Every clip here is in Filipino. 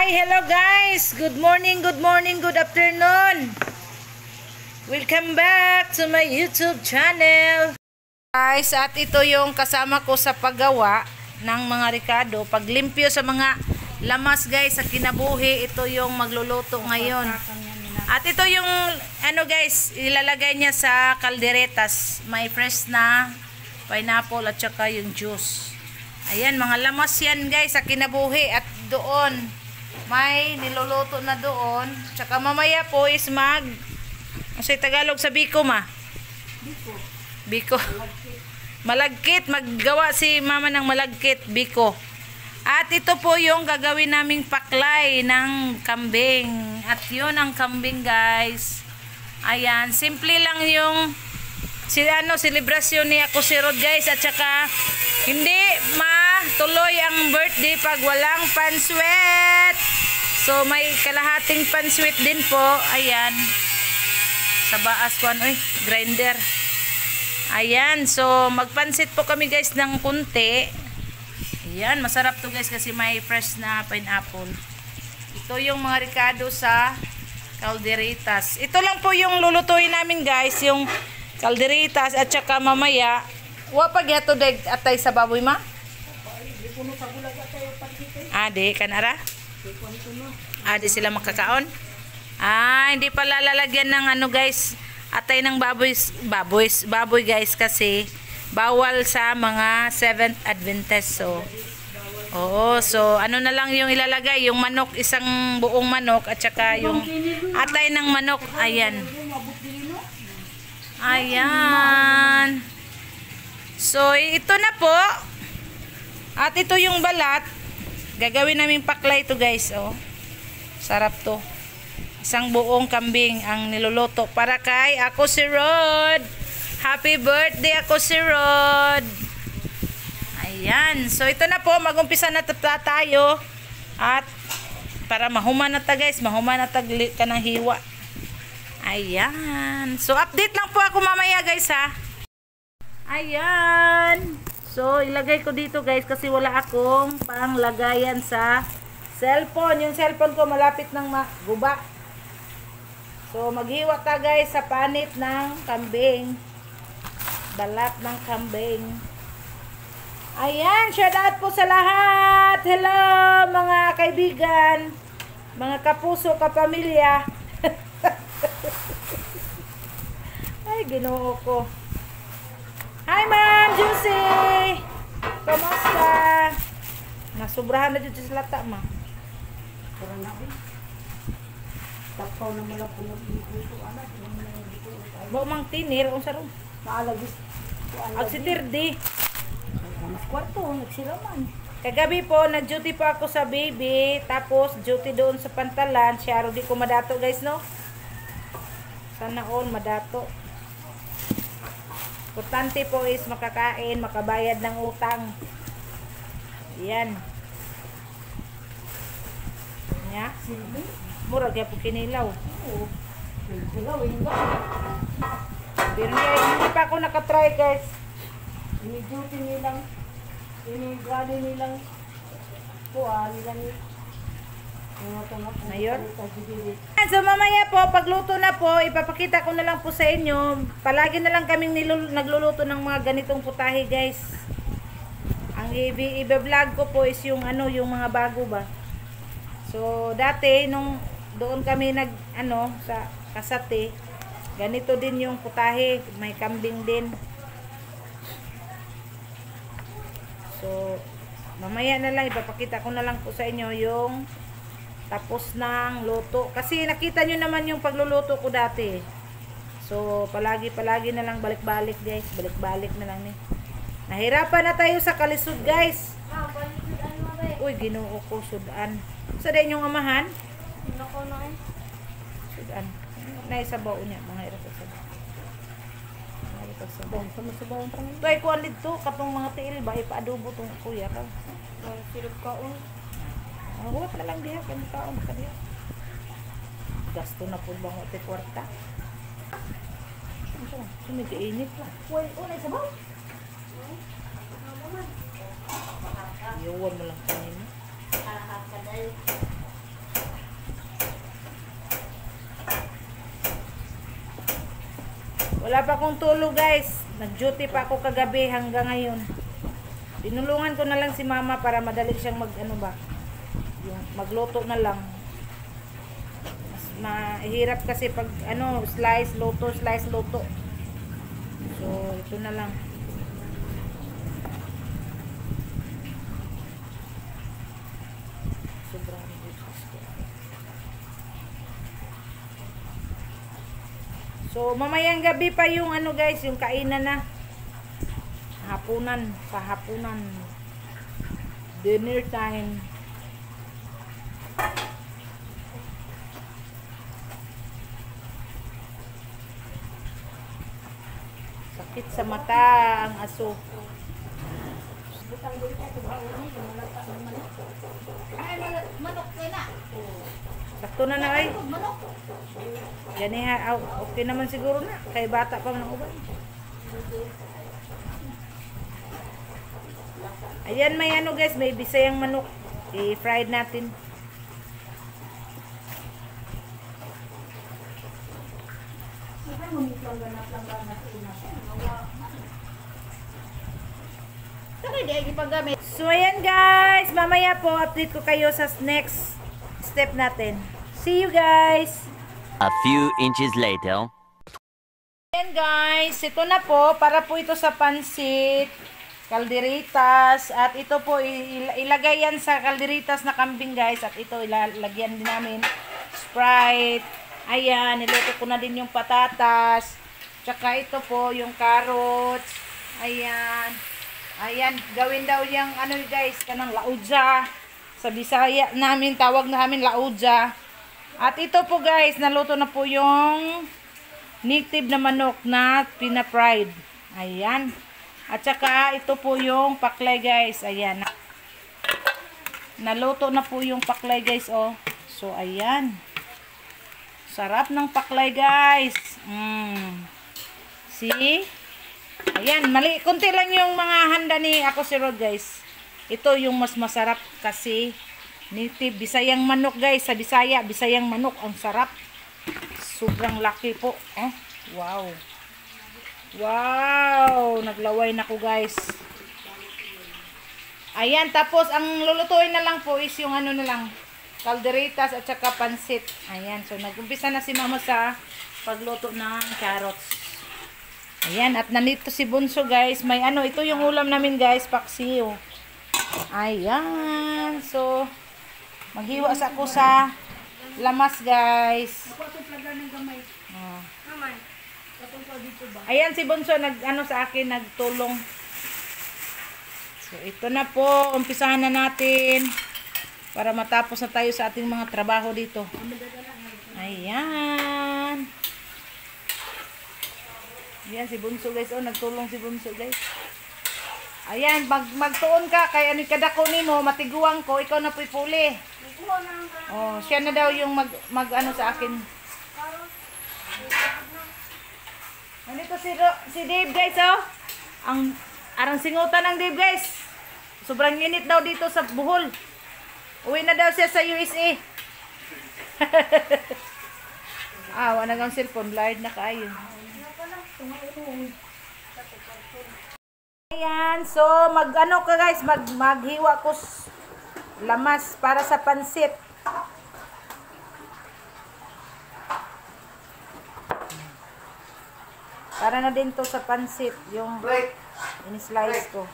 Hi, hello guys. Good morning, good afternoon. Welcome back to my YouTube channel. Guys, at ito yung kasama ko sa paggawa ng mga ricado. Paglimpyo sa mga lamas guys, sa kinabuhi. Ito yung magluluto ngayon. At ito yung ano guys, ilalagay niya sa kalderetas. May fresh na pineapple at saka yung juice. Ayan, mga lamas yan guys sa kinabuhi. At doon may niluluto na doon. Tsaka mamaya po is sa Tagalog sa Biko ma? Biko. Malagkit. Maggawa si mama ng malagkit. Biko. At ito po yung gagawin naming paklay ng kambing. At yun ang kambing guys. Ayan. Simple lang yung selebrasyon ni Ako si Rod guys. At saka hindi matuloy ang birthday pag walang panswet. So may kalahating panswet din po. Ayan. Sa baas ko grinder. Ayan. So magpansit po kami guys ng kunti. Ayan. Masarap to guys kasi may fresh na pineapple. Ito yung mga ricado sa calderetas. Ito lang po yung lulutuin namin guys. Yung calderetas at saka mamaya wapag yato day atay sa baboy ma? Ade kanara? Ade sila makakaon? Hindi pala lalagyan ng ano guys, atay ng baboy guys kasi bawal sa mga 7th Adventist. So oo, so ano na lang yung ilalagay, yung manok, isang buong manok at saka yung atay ng manok. Ayan. Ayan. So ito na po. At ito yung balat. Gagawin namin paklay ito guys. Oh. Sarap to. Isang buong kambing ang niluluto para kay Ako si Rod. Happy birthday Ako si Rod. Ayan. So ito na po. Mag-umpisa na tayo. At para mahuman na ta guys. Mahuman na ta ka ng hiwa. Ayan. So update lang po ako mamaya guys ha. Ayan. So ilagay ko dito guys kasi wala akong panglagayan sa cellphone. Yung cellphone ko malapit ng guba. So maghiwa ta guys sa panit ng kambing. Balat ng kambing. Ayan. Shout out po sa lahat. Hello mga kaibigan. Mga kapuso, kapamilya. Ay, ginoo ko. Hi, Ma'am Juicy! Kamusta? Nasubrahan na dito sa lata, ma. Parang nabi. Tapaw na mula po nag-ikuto, anak. Bawa mang tinir, ang sarong. Maalagis. Agsitirdi. Mas kwarto, nagsiraman. Kagabi po, nag-duty po ako sa baby. Tapos, duty doon sa Pantalan. Siyaro di ko madato, guys, no? Sana all madato. Importante po is makakain, makabayad ng utang. Yan. Nya? Murag ya po kinilaw. Oo. Nagsilawin ba? Pero hindi pa ako nakatry guys. Ini-duty nilang, ini-gani nilang kuha, nilang ngayon. So mamaya po, pagluto na po, ipapakita ko na lang po sa inyo. Palagi na lang kaming nagluluto ng mga ganitong putahe guys. Ang i-vlog ko po is yung yung mga bago ba. So dati nung doon kami sa Kasate, ganito din yung putahe, may kambing din. So mamaya na lang ipapakita ko na lang po sa inyo yung tapos ng luto. Kasi nakita nyo naman yung pagluluto ko dati. So, palagi na lang balik-balik guys. Balik-balik na lang eh. Nahirapan na tayo sa kalisod guys. Uy, ginoo ko, sudan. Sa din yung amahan? Sudan. Naisabaw niya. Mga hirap sa sabaw. Sama-sabaw ang pangin. Ito ay kuwan dito. Katong mga tiil ba? Ipa-adobo itong kuya ka. Silog kaon. Huwag na lang diha, kami kaon ka diha. Gasto na po bang ito kwarta? Medyo init lang. Uy, unay sabaw. Iwan mo lang kanina. Wala pa akong tulog guys. Nag-duty pa ako kagabi hanggang ngayon. Tinulungan ko na lang si mama para madali siyang yung magluto na lang. Mas mahirap kasi pag slice, luto. So, ito na lang. Sobrang So, mamayang gabi pa yung guys, yung kainan na. Sa hapunan. Dinner time. Sakit sa mata ang aso. Ay, manok kayo na. Sakto na ay. Gani ha, okay naman siguro na. Kay bata pa ng uban. Ayan, may guys, may bisayang manok. I-fried natin. So, ayan guys. Mamaya po, update ko kayo sa next step natin. See you guys! A few inches later. Ayan guys, ito na po. Para po ito sa pansit, kalderitas. At ito po, ilagay yan sa kalderitas na kambing guys. At ito, ilalagyan din namin Sprite. Ayan, niluto ko na din yung patatas. Tsaka ito po, yung carrots. Ayan. Ayan, gawin daw yung guys, kanang laudja. Sa Bisaya namin, tawag namin laudja. At ito po guys, naluto na po yung native na manok na pina-fried. Ayan. At saka ito po yung paklay guys. Ayan. Naluto na po yung paklay guys, oh. So ayan. Sarap ng paklay guys. See? Ayan, kunti lang yung mga handa ni Ako Si Rod guys. Ito yung mas masarap kasi native Bisayang manok guys. Sa Bisaya, Bisayang manok ang sarap. Sobrang laki po. Wow. Wow, naglaway na ko guys. Ayan, tapos ang lulutuin na lang po is yung na lang, kalderitas at saka pansit. Ayan, so nag-umpisa na si mama sa pagluto ng carrots. Ayan, at nandito si Bunso guys. May ito yung ulam namin guys, paksiw. Ayan, so maghiwas ako sa lamas guys. Ayan si Bunso sa akin, nagtulong. So ito na po, umpisahan na natin para matapos na tayo sa ating mga trabaho dito. Ayan. Ayan si Bunso guys, nagtulong si Bunso guys. Ayan, magtuon ka kay kadako nimo, matiguang ko, ikaw na puli. Siya na daw yung mag sa akin. Nandito si Dave guys, arang singutan ng Dave guys. Sobrang init daw dito sa Bohol. Uwi na daw siya sa USA. Wala nang cellphone, blurred na kayo. Ayan, so ka guys, maghiwa ko lamas para sa pansit. Para na din to sa pansit, yung in-slice ko.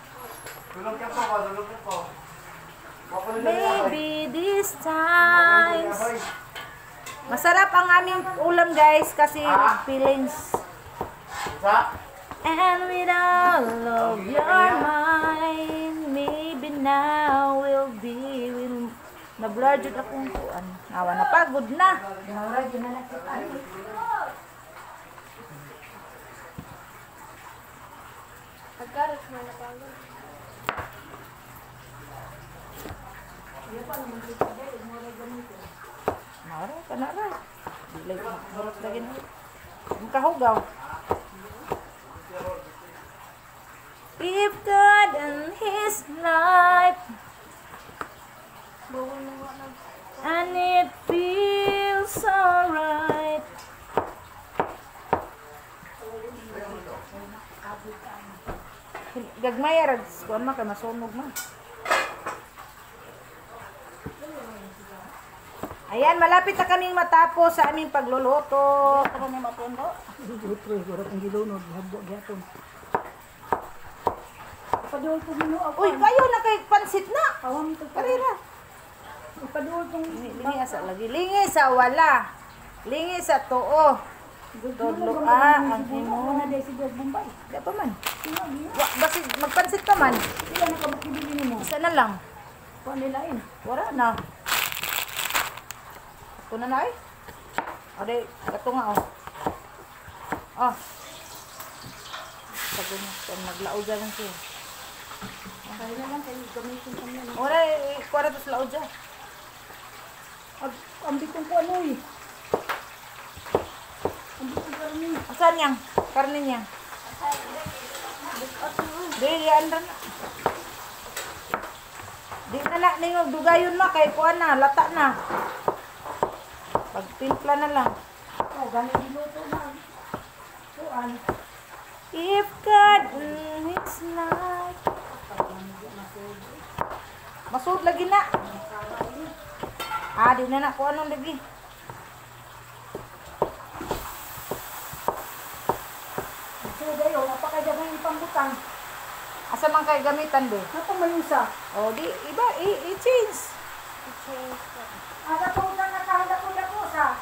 Maybe this time. Masarap ang aming ulam guys kasi feelings. And with all of your mind, maybe now we'll be na-blur jud akong kuan. Awa na pagod na. Nawala jud na nakita. Agkarat na napagod. Iya pa naman dito dai, mo ra ganito. Mara kana ra. Dilay ko harap lagi na. Ang kahugaw. If God and His life, and it feels alright. Gagmaya rag kuan man kay masunog man. Ayan, malapit na kaming matapos sa aming pagluluto. Ano ni matundo? Utro, gura ang gilunod, habdo gyapon. Padul ko nino ako. Uy, kayo na kay pansit na. Awam to Karira. Padul tong Lingi sa lagi. Lingi sa wala. Lingi sa tuo. Tudlo ang imo. na dai si Bombay. Di pa man. Basi magpansit pa man. Sila na kabili nimo. Isa na lang. Pa nilain. Wala na. Ito na na eh. Ade, ito nga oh. Oh. Sabi niya, naglao dyan lang siya. Kaya na lang kayo gamitin kami na. Wala eh, kuwara to sa lao dyan. Ambitong ko ano eh. Ambitong karni. Saan yang? Karne niya? Di, yan na. Di na na, ningog, dugayon na, kay kuwan na, lata na. Pagtimpla na lang. Oh, galing diluto na. Kuan. If God is like... Masud lagi na. Ah, di na na, kuwan nung lagi. So dayo, napakadagang ipambutang. Asa man kay gamitan be? Napamayusa. Oh, di, iba, i-change. Ada po na nakahanda ko na po sa.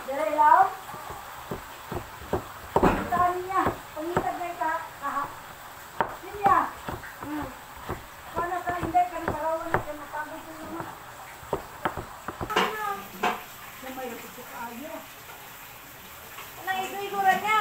Dire lao. Tahan niya. Pangitag na ka. Aha. Niya. Paano ka hindi ka nakarawan na ka matangos ko naman. Namay ko sa kaayo. Anong igo-iguran niya?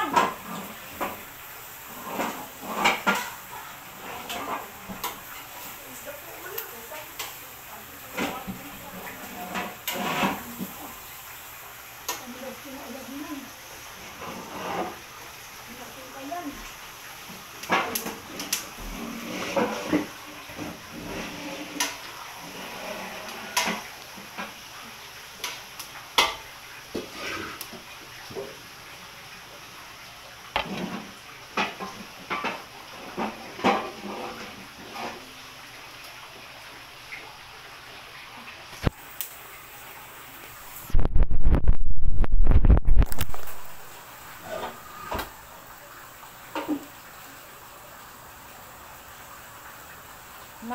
Ma.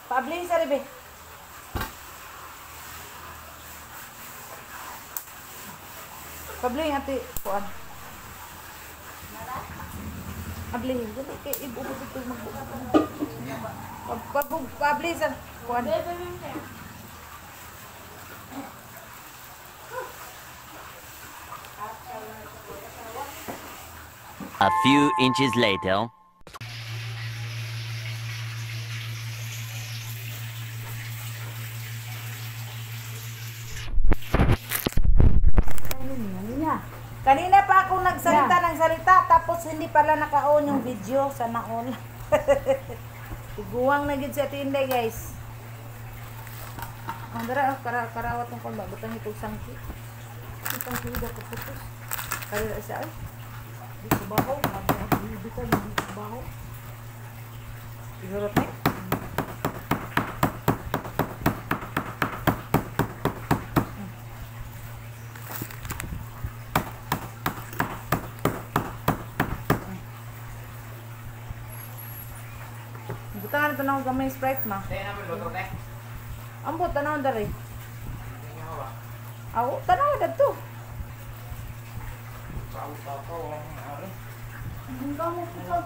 Paabling sa ribe. Paabling ati kuan. Abling dili kay ibubo dito magbuo. Paabling sa kuan. A few inches later. Kanina pa ako nagsalita ng salita tapos hindi pala naka-on yung video sa naon. Tiguang na gid sa tinday guys. Ang dara karawat ng kulba butang itong sangki. Itong kuda ko putos. Kaya sa ay. Di ko baho. Di ko baho. Igorot ni. Butangan ito na gamay Sprite ma. Ambot, tanaw dari. Aw, tanaw na to.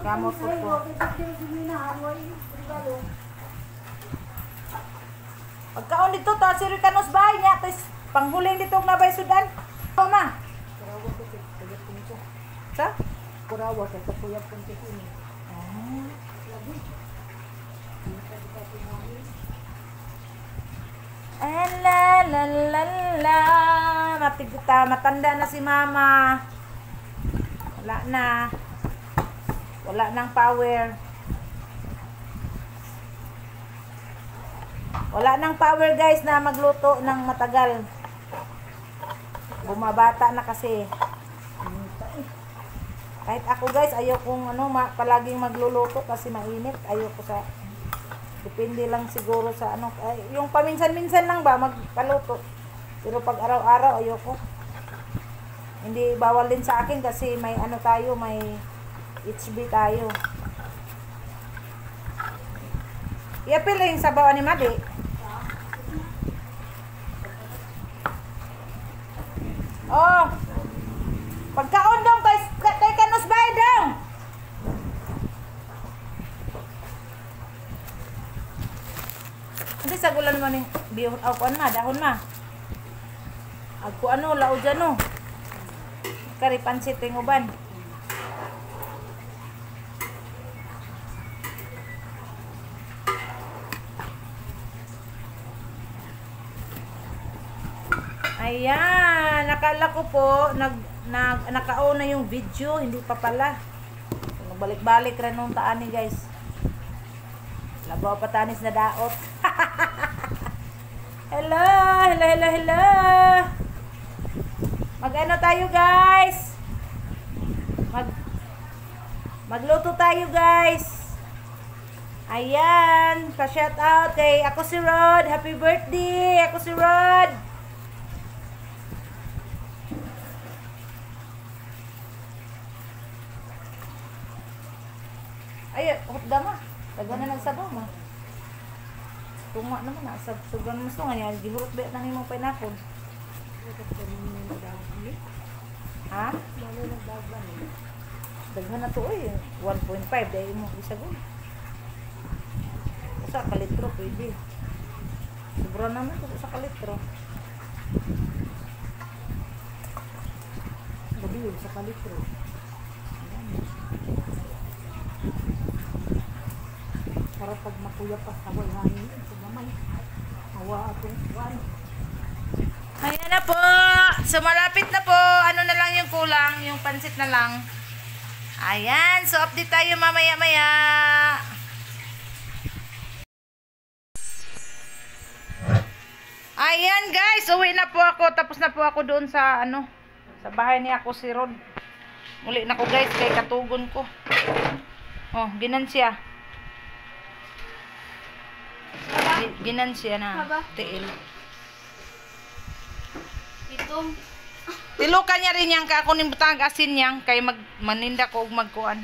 Gamot po po. Pagkaon dito, ta si Ricanos bahay niya. Tapos panghuling dito na bay sudan. Ako ma. Sa? Kurawa kay kapuyap kong tikini. La la la la. Matanda na si mama. Wala na. Wala nang power. Wala nang power guys na magluto ng matagal. Bumabata na kasi. Kahit ako guys, ayaw kong palaging magluluto kasi mainit. Ayaw ko sa, depende lang siguro sa yung paminsan-minsan lang ba magpaluto. Pero pag araw-araw, ayaw ko. Hindi bawal din sa akin kasi may tayo, may HB tayo. Iapil lang yung sabaw ni Madi. Oh. Pagkaon dong kay Kanus bay dong. Hindi sagulan mo ning bihon kuan ma dahon ma. Agko lao dyan no. Kari pansit ting uban. Ayan, nakala ko po naka-on na yung video, hindi pa pala. Balik-balik rin nung taani guys. Labaw pa tanis na daot. Hello, hello, hello, hello. Mag-ano tayo guys? Magluto tayo guys. Ayan, pa-shout out kay ako si Rod. Happy birthday, ako si Rod. Ay, hotda ma. Taga na nagsabaw ma. Tuma naman na. Sugan mo nga niya. Gihurot ba na nimong pineapple? Ha? Daghan na to eh. 1.5. Dahil mo isagon. Sa kalitro pwede. Sobra naman ito sa kalitro. Gabi yun sa kalitro. Para pag makuya pa sa hangin, ito naman. Hawa atong kuwan. Ayan na po. So malapit na po. Ano na lang yung kulang? Yung pansit na lang. Ayan. So update tayo mamaya-maya. Ayan guys. Uwi na po ako. Tapos na po ako doon sa sa bahay ni ako si Rod. Muli na ko guys kay katugon ko. Oh, ginan siya. Ginan siya na tiil. Itong Tilukan niya rin yang ka ako ning butang asin yang kay maninda ko og magkuan.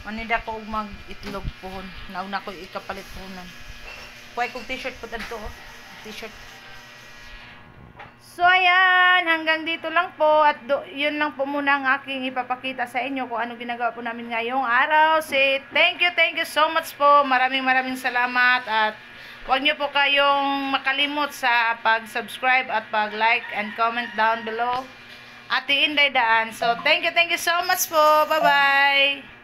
Maninda ko og mag itlog pohon. Nauna ko ikapalit pohonan. Kuhay kog t-shirt pud adto. T-shirt. So ayan, hanggang dito lang po at yun lang po muna ang aking ipapakita sa inyo kung ano ginagawa po namin ngayong araw. Say thank you so much po. Maraming salamat at huwag nyo po kayong makalimot sa pag-subscribe at pag-like and comment down below. Ate Inday Daan. So thank you so much po. Bye-bye.